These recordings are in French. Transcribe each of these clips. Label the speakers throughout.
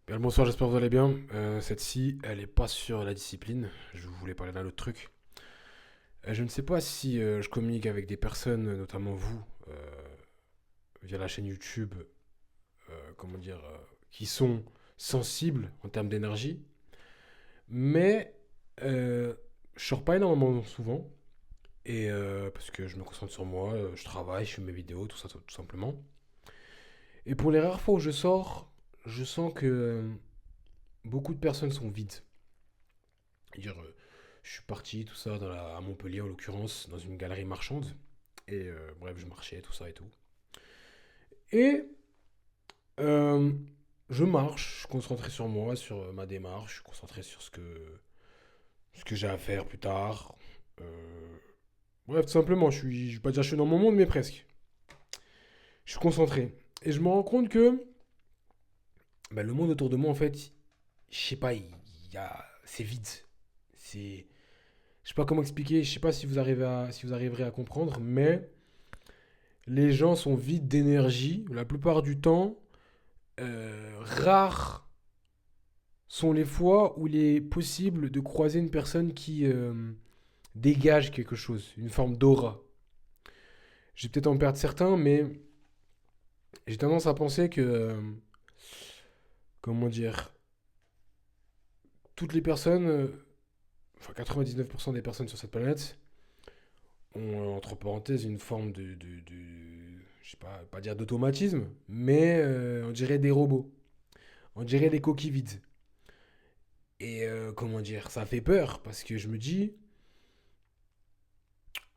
Speaker 1: Bien le bonsoir, j'espère que vous allez bien. Cette-ci, elle est pas sur la discipline. Je voulais parler d'un autre truc. Je ne sais pas si je communique avec des personnes, notamment vous, via la chaîne YouTube, comment dire, qui sont sensibles en termes d'énergie. Mais je sors pas énormément souvent. Et parce que je me concentre sur moi, je travaille, je fais mes vidéos, tout ça, tout simplement. Et pour les rares fois où je sors, je sens que beaucoup de personnes sont vides. Dire, je suis parti, tout ça, à Montpellier en l'occurrence, dans une galerie marchande. Et bref, je marchais, tout ça et tout. Et euh, je marche, je suis concentré sur moi, sur ma démarche, je suis concentré sur ce que j'ai à faire plus tard. Euh, bref, tout simplement, je vais pas dire que je suis dans mon monde, mais presque. Je suis concentré. Et je me rends compte que bah, le monde autour de moi, en fait, je sais pas, c'est vide. C'est, je sais pas comment expliquer, je sais pas si vous arriverez à comprendre, mais les gens sont vides d'énergie. La plupart du temps, rares sont les fois où il est possible de croiser une personne qui dégage quelque chose, une forme d'aura. Je vais peut-être en perdre certains, mais j'ai tendance à penser que, comment dire, toutes les personnes, enfin 99% des personnes sur cette planète, ont entre parenthèses une forme je sais pas dire d'automatisme, mais on dirait des robots, on dirait des coquilles vides. Et comment dire, ça fait peur parce que je me dis,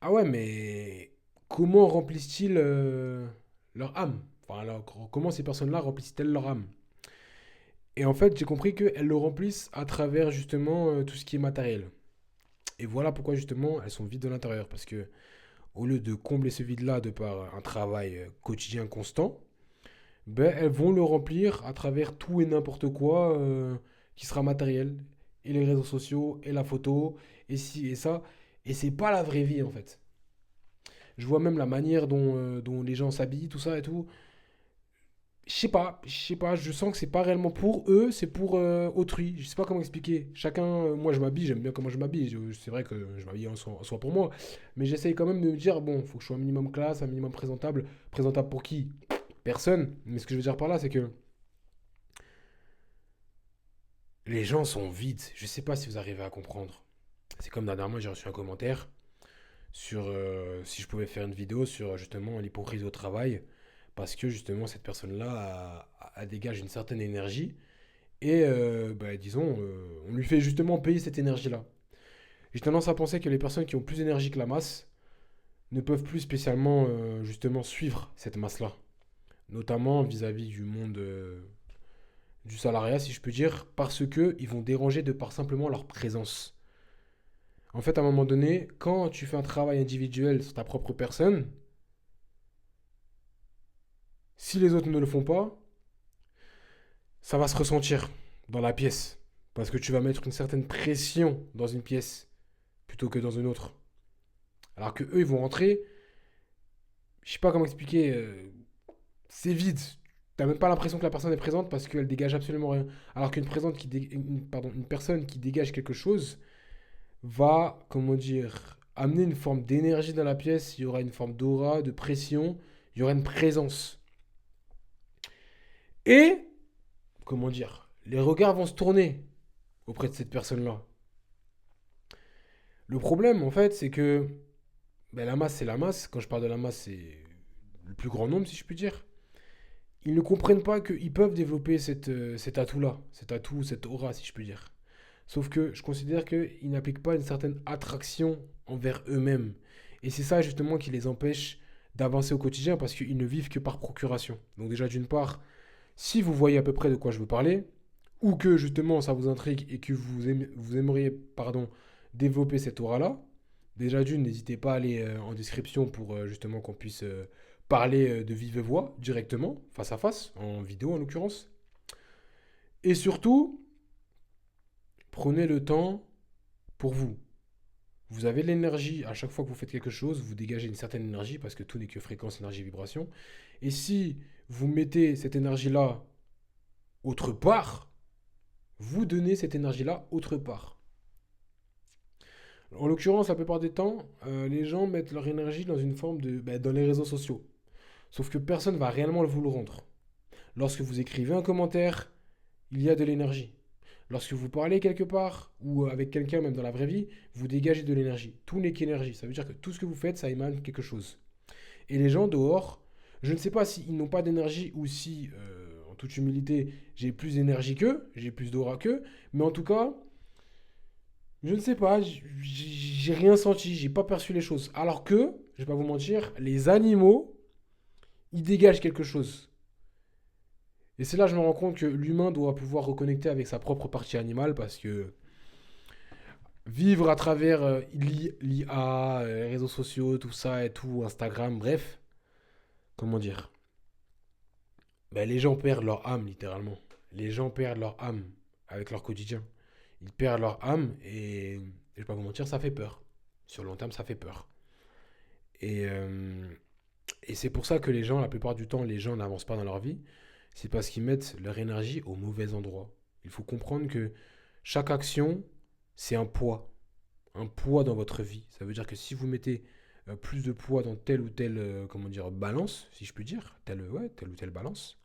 Speaker 1: ah ouais, mais comment remplissent-ils leur âme? Enfin, alors, comment ces personnes-là remplissent-elles leur âme? Et en fait, j'ai compris qu'elles le remplissent à travers justement tout ce qui est matériel. Et voilà pourquoi justement elles sont vides de l'intérieur. Parce que au lieu de combler ce vide-là de par un travail quotidien constant, ben, elles vont le remplir à travers tout et n'importe quoi qui sera matériel. Et les réseaux sociaux, et la photo, et ci et ça. Et c'est pas la vraie vie en fait. Je vois même la manière dont les gens s'habillent, tout ça et tout. Je sais pas, je sens que c'est pas réellement pour eux, c'est pour autrui. Je sais pas comment expliquer. Chacun, moi je m'habille, j'aime bien comment je m'habille. C'est vrai que je m'habille en soi pour moi. Mais j'essaye quand même de me dire, bon, faut que je sois un minimum classe, un minimum présentable. Présentable pour qui? Personne. Mais ce que je veux dire par là, c'est que les gens sont vides. Je sais pas si vous arrivez à comprendre. C'est comme dernièrement, j'ai reçu un commentaire sur si je pouvais faire une vidéo sur justement l'hypocrisie au travail, parce que justement cette personne-là dégage une certaine énergie, et bah, disons, on lui fait justement payer cette énergie-là. J'ai tendance à penser que les personnes qui ont plus d'énergie que la masse ne peuvent plus spécialement justement suivre cette masse-là, notamment vis-à-vis du monde du salariat, si je peux dire, parce que ils vont déranger de par simplement leur présence. En fait, à un moment donné, quand tu fais un travail individuel sur ta propre personne, si les autres ne le font pas, ça va se ressentir dans la pièce. Parce que tu vas mettre une certaine pression dans une pièce plutôt que dans une autre. Alors que eux, ils vont rentrer, je sais pas comment expliquer, c'est vide. T'as même pas l'impression que la personne est présente parce qu'elle dégage absolument rien. Alors une personne qui dégage quelque chose va, comment dire, amener une forme d'énergie dans la pièce. Il y aura une forme d'aura, de pression, il y aura une présence. Et, comment dire, les regards vont se tourner auprès de cette personne-là. Le problème, en fait, c'est que ben, la masse, c'est la masse. Quand je parle de la masse, c'est le plus grand nombre, si je puis dire. Ils ne comprennent pas qu'ils peuvent développer cet atout-là, cet atout, cette aura, si je puis dire. Sauf que je considère qu'ils n'appliquent pas une certaine attraction envers eux-mêmes. Et c'est ça, justement, qui les empêche d'avancer au quotidien parce qu'ils ne vivent que par procuration. Donc, déjà, d'une part, si vous voyez à peu près de quoi je veux parler, ou que justement ça vous intrigue et que vous aimeriez pardon, développer cette aura-là, déjà d'une, n'hésitez pas à aller en description pour justement qu'on puisse parler de vive voix directement, face à face, en vidéo en l'occurrence. Et surtout, prenez le temps pour vous. Vous avez de l'énergie à chaque fois que vous faites quelque chose, vous dégagez une certaine énergie parce que tout n'est que fréquence, énergie, vibration. Et si vous mettez cette énergie-là autre part, vous donnez cette énergie-là autre part. En l'occurrence, la plupart des temps, les gens mettent leur énergie dans une forme de, dans les réseaux sociaux. Sauf que personne ne va réellement vous le rendre. Lorsque vous écrivez un commentaire, il y a de l'énergie. Lorsque vous parlez quelque part, ou avec quelqu'un même dans la vraie vie, vous dégagez de l'énergie. Tout n'est qu'énergie. Ça veut dire que tout ce que vous faites, ça émane quelque chose. Et les gens dehors, je ne sais pas s'ils n'ont pas d'énergie ou si, en toute humilité, j'ai plus d'énergie qu'eux, j'ai plus d'aura qu'eux, mais en tout cas, je ne sais pas, j'ai rien senti, j'ai pas perçu les choses. Alors que, je vais pas vous mentir, les animaux, ils dégagent quelque chose. Et c'est là que je me rends compte que l'humain doit pouvoir reconnecter avec sa propre partie animale parce que vivre à travers l'IA, les réseaux sociaux, tout ça et tout, Instagram, bref, comment dire, les gens perdent leur âme littéralement. Les gens perdent leur âme avec leur quotidien. Ils perdent leur âme et je vais pas vous mentir, ça fait peur. Sur le long terme, ça fait peur. Et, euh, et c'est pour ça que les gens, la plupart du temps, les gens n'avancent pas dans leur vie. C'est parce qu'ils mettent leur énergie au mauvais endroit. Il faut comprendre que chaque action, c'est un poids. Un poids dans votre vie. Ça veut dire que si vous mettez plus de poids dans telle ou telle comment dire, balance, si je puis dire, telle ou telle balance,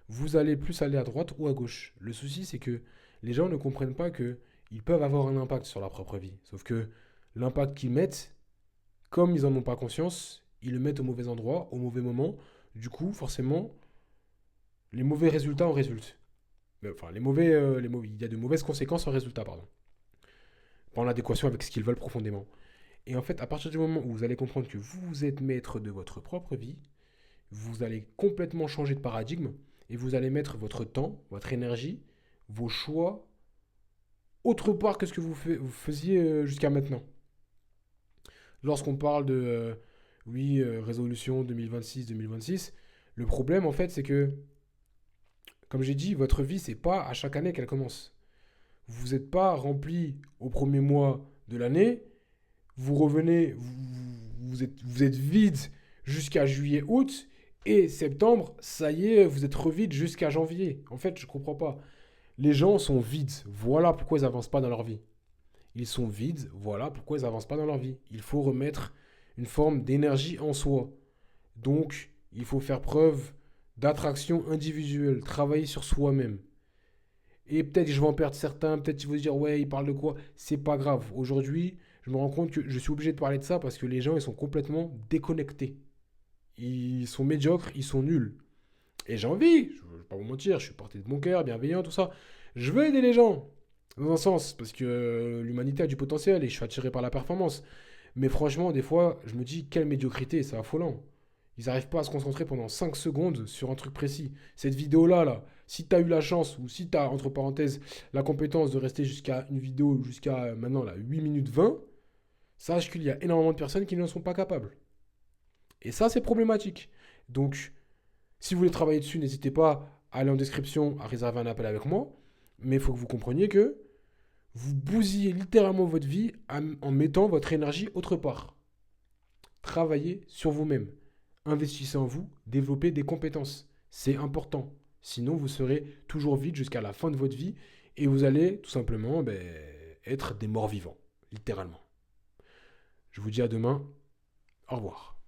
Speaker 1: vous allez plus aller à droite ou à gauche. Le souci, c'est que les gens ne comprennent pas que ils peuvent avoir un impact sur leur propre vie. Sauf que l'impact qu'ils mettent, comme ils n'en ont pas conscience, ils le mettent au mauvais endroit, au mauvais moment. Du coup, forcément, les mauvais résultats en résultent. Enfin, il y a de mauvaises conséquences en résultat, pardon. Pas en adéquation avec ce qu'ils veulent profondément. Et en fait, à partir du moment où vous allez comprendre que vous êtes maître de votre propre vie, vous allez complètement changer de paradigme et vous allez mettre votre temps, votre énergie, vos choix autre part que ce que vous faisiez jusqu'à maintenant. Lorsqu'on parle de, oui, résolution 2026-2026, le problème en fait c'est que, comme j'ai dit, votre vie c'est pas à chaque année qu'elle commence. Vous n'êtes pas rempli au premier mois de l'année, vous revenez, vous êtes vide jusqu'à juillet-août, et septembre, ça y est, vous êtes revide jusqu'à janvier. En fait, je comprends pas. Les gens sont vides. Voilà pourquoi ils n'avancent pas dans leur vie. Ils sont vides. Voilà pourquoi ils n'avancent pas dans leur vie. Il faut remettre une forme d'énergie en soi. Donc, il faut faire preuve d'attraction individuelle, travailler sur soi-même. Et peut-être je vais en perdre certains, peut-être qu'ils vont se dire ouais, il parle de quoi? C'est pas grave. Aujourd'hui, je me rends compte que je suis obligé de parler de ça parce que les gens, ils sont complètement déconnectés. Ils sont médiocres, ils sont nuls. Et j'ai envie, je ne vais pas vous mentir, je suis porté de mon cœur, bienveillant, tout ça. Je veux aider les gens, dans un sens, parce que l'humanité a du potentiel et je suis attiré par la performance. Mais franchement, des fois, je me dis, quelle médiocrité, c'est affolant. Ils n'arrivent pas à se concentrer pendant 5 secondes sur un truc précis. Cette vidéo-là, si tu as eu la chance, ou si tu as, entre parenthèses, la compétence de rester jusqu'à une vidéo, jusqu'à maintenant, là, 8 minutes 20, sache qu'il y a énormément de personnes qui n'en sont pas capables. Et ça, c'est problématique. Donc, si vous voulez travailler dessus, n'hésitez pas à aller en description, à réserver un appel avec moi. Mais il faut que vous compreniez que vous bousillez littéralement votre vie en mettant votre énergie autre part. Travaillez sur vous-même. Investissez en vous, développez des compétences. C'est important. Sinon, vous serez toujours vide jusqu'à la fin de votre vie et vous allez tout simplement être des morts vivants, littéralement. Je vous dis à demain. Au revoir.